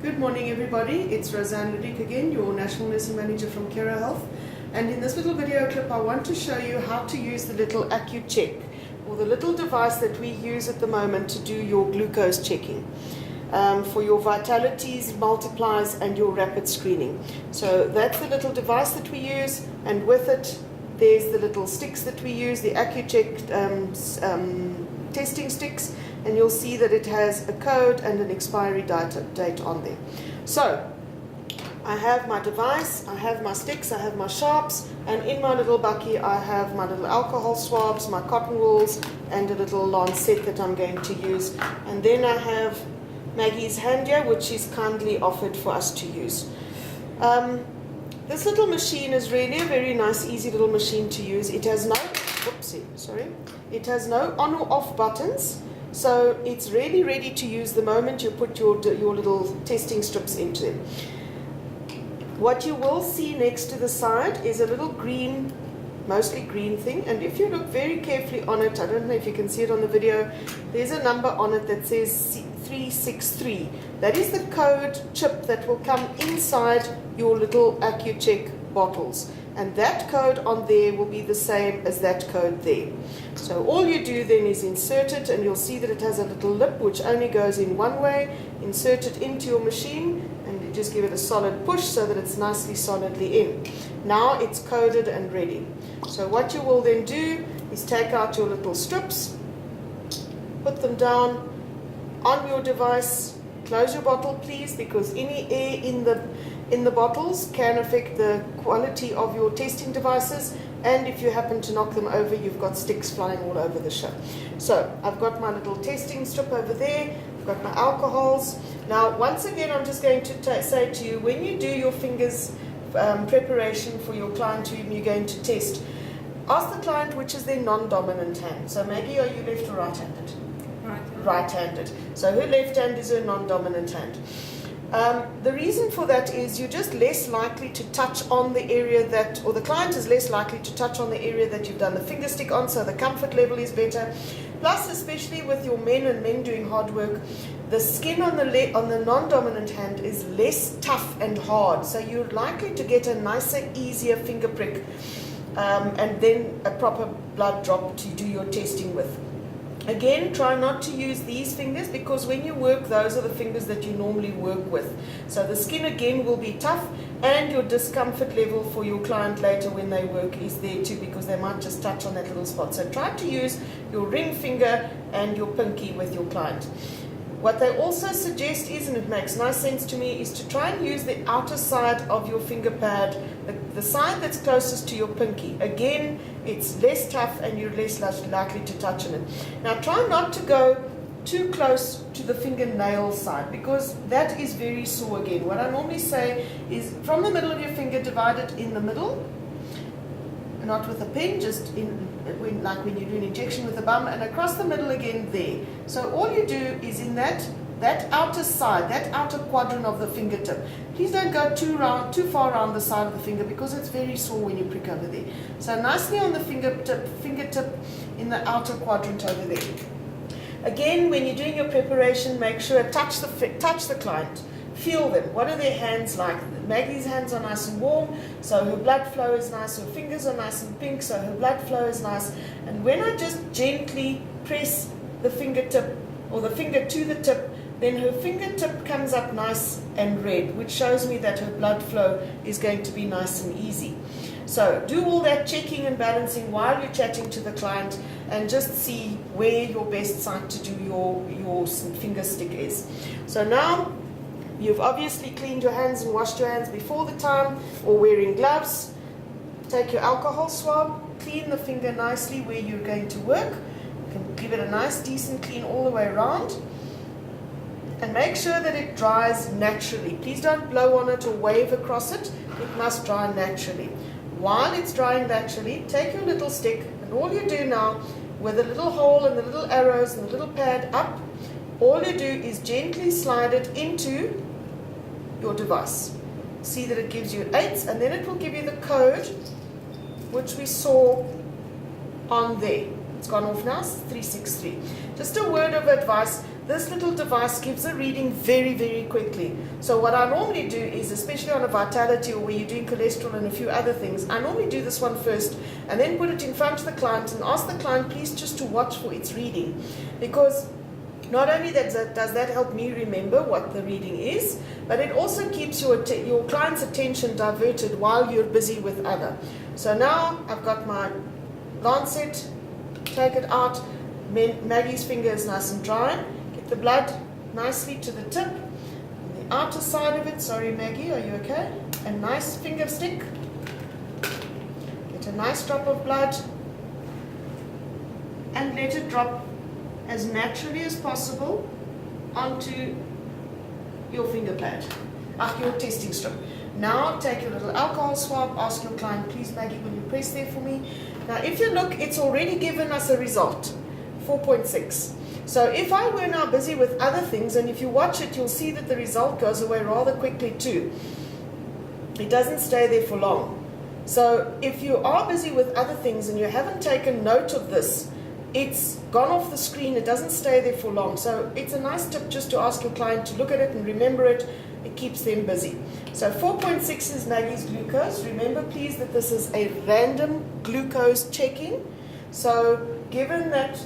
Good morning, everybody. It's Roseanne Ludick again, your National Nursing Manager from Kira Health. And in this little video clip, I want to show you how to use the little AccuCheck, or the little device that we use at the moment to do your glucose checking for your vitalities, multipliers, and your rapid screening. So that's the little device that we use, and with it, there's the little sticks that we use, the AccuCheck testing sticks, and you'll see that it has a code and an expiry date on there. So I have my device, I have my sticks, I have my sharps, and in my little bucky I have my little alcohol swabs, my cotton wools, and a little lancet that I'm going to use. And then I have Maggie's hand here, which she's kindly offered for us to use. This little machine is really a very nice, easy little machine to use. It has no, it has no on or off buttons. So it's really ready to use the moment you put your little testing strips into them. What you will see next to the side is a little green, mostly green thing, and if you look very carefully on it, I don't know if you can see it on the video, there's a number on it that says 363. That is the code chip that will come inside your little AccuCheck bottles. And that code on there will be the same as that code there. So all you do then is insert it, and you'll see that it has a little lip which only goes in one way. Insert it into your machine and you just give it a solid push so that it's nicely solidly in. Now it's coded and ready. So what you will then do is take out your little strips, put them down on your device. Close your bottle, please, because any air in the bottles can affect the quality of your testing devices, and if you happen to knock them over, you've got sticks flying all over the show. So I've got my little testing strip over there, I've got my alcohols. Now once again, I'm just going to say to you, when you do your fingers preparation for your client whom you're going to test, ask the client which is their non-dominant hand. So Maggie, are you left or right-handed? Right-handed. So her left hand is her non-dominant hand. The reason for that is you're just less likely to touch on the area that, or the client is less likely to touch on the area that you've done the finger stick on, so the comfort level is better. Plus, especially with your men doing hard work, the skin on the non-dominant hand is less tough and hard, so you're likely to get a nicer, easier finger prick, and then a proper blood drop to do your testing with. Again, try not to use these fingers, because when you work, those are the fingers that you normally work with. So the skin again will be tough, and your discomfort level for your client later when they work is there too, because they might just touch on that little spot. So try to use your ring finger and your pinky with your client. What they also suggest is, and it makes nice sense to me, is to try and use the outer side of your finger pad, the side that's closest to your pinky. Again, it's less tough and you're less likely to touch on it. Now try not to go too close to the fingernail side, because that is very sore again. What I normally say is from the middle of your finger, divide it in the middle, not with a pen, just like when you do an injection with a bum, and across the middle again there. So all you do is in that outer side, that outer quadrant of the fingertip. Please don't go too far around the side of the finger, because it's very sore when you prick over there. So nicely on the fingertip in the outer quadrant over there. Again, when you're doing your preparation, make sure touch the client. Feel them. What are their hands like? Maggie's hands are nice and warm, so her blood flow is nice. Her fingers are nice and pink, so her blood flow is nice. And when I just gently press the fingertip, or the finger to the tip, then her fingertip comes up nice and red, which shows me that her blood flow is going to be nice and easy. So do all that checking and balancing while you're chatting to the client, and just see where your best site to do your finger stick is. So now, you've obviously cleaned your hands and washed your hands before the time, or wearing gloves. Take your alcohol swab, clean the finger nicely where you're going to work. You can give it a nice, decent clean all the way around. And make sure that it dries naturally. Please don't blow on it or wave across it. It must dry naturally. While it's drying naturally, take your little stick, and all you do now, with the little hole and the little arrows and the little pad up, all you do is gently slide it into your device. See that it gives you 8, and then it will give you the code which we saw on there. It's gone off now, 363. Just a word of advice, this little device gives a reading very, very quickly. So what I normally do is, especially on a Vitality or where you're doing cholesterol and a few other things, I normally do this one first and then put it in front of the client and ask the client please just to watch for its reading. Because not only does that help me remember what the reading is, but it also keeps your client's attention diverted while you're busy with other. So now I've got my lancet, take it out, Maggie's finger is nice and dry, get the blood nicely to the tip, on the outer side of it, sorry Maggie, are you okay? A nice finger stick, get a nice drop of blood, and let it drop as naturally as possible onto your finger pad, your testing strip. Now take your little alcohol swab, ask your client, please Maggie, will you press there for me? Now if you look, it's already given us a result, 4.6. So if I were now busy with other things, and if you watch it, you'll see that the result goes away rather quickly too. It doesn't stay there for long. So if you are busy with other things and you haven't taken note of this, it's gone off the screen, it doesn't stay there for long. So it's a nice tip just to ask your client to look at it and remember it. It keeps them busy. So 4.6 is Maggie's glucose. Remember please that this is a random glucose checking. So given that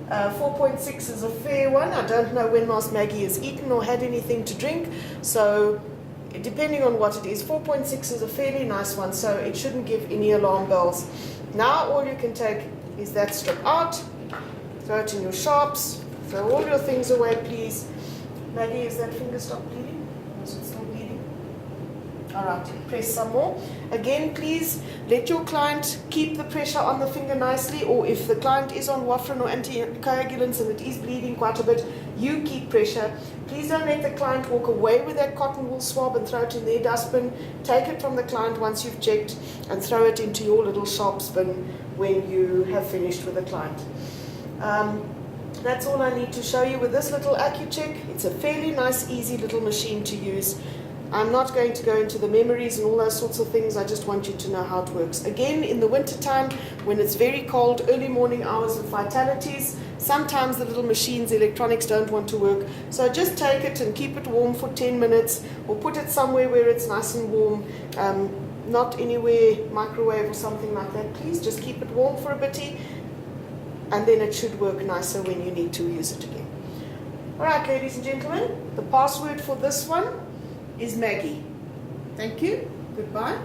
4.6 is a fair one, I don't know when last Maggie has eaten or had anything to drink, so depending on what it is, 4.6 is a fairly nice one, so it shouldn't give any alarm bells. Now all you can take is that strip out, throw it in your sharps, throw all your things away please. Maggie, is that finger stop bleeding? Is it still bleeding? Alright, press some more. Again, please let your client keep the pressure on the finger nicely, or if the client is on warfarin or anticoagulants and it is bleeding quite a bit, you keep pressure. Please don't let the client walk away with that cotton wool swab and throw it in their dustbin. Take it from the client once you've checked and throw it into your little sharps bin when you have finished with the client. That's all I need to show you with this little AccuCheck. It's a fairly nice, easy little machine to use. I'm not going to go into the memories and all those sorts of things. I just want you to know how it works. Again, in the winter time, when it's very cold, early morning hours with Vitalities, sometimes the little machines, electronics don't want to work. So just take it and keep it warm for 10 minutes, or put it somewhere where it's nice and warm. Not anywhere, microwave or something like that. Please just keep it warm for a bitty, and then it should work nicer when you need to use it again. Alright, ladies and gentlemen, the password for this one is Maggie. Thank you. Goodbye.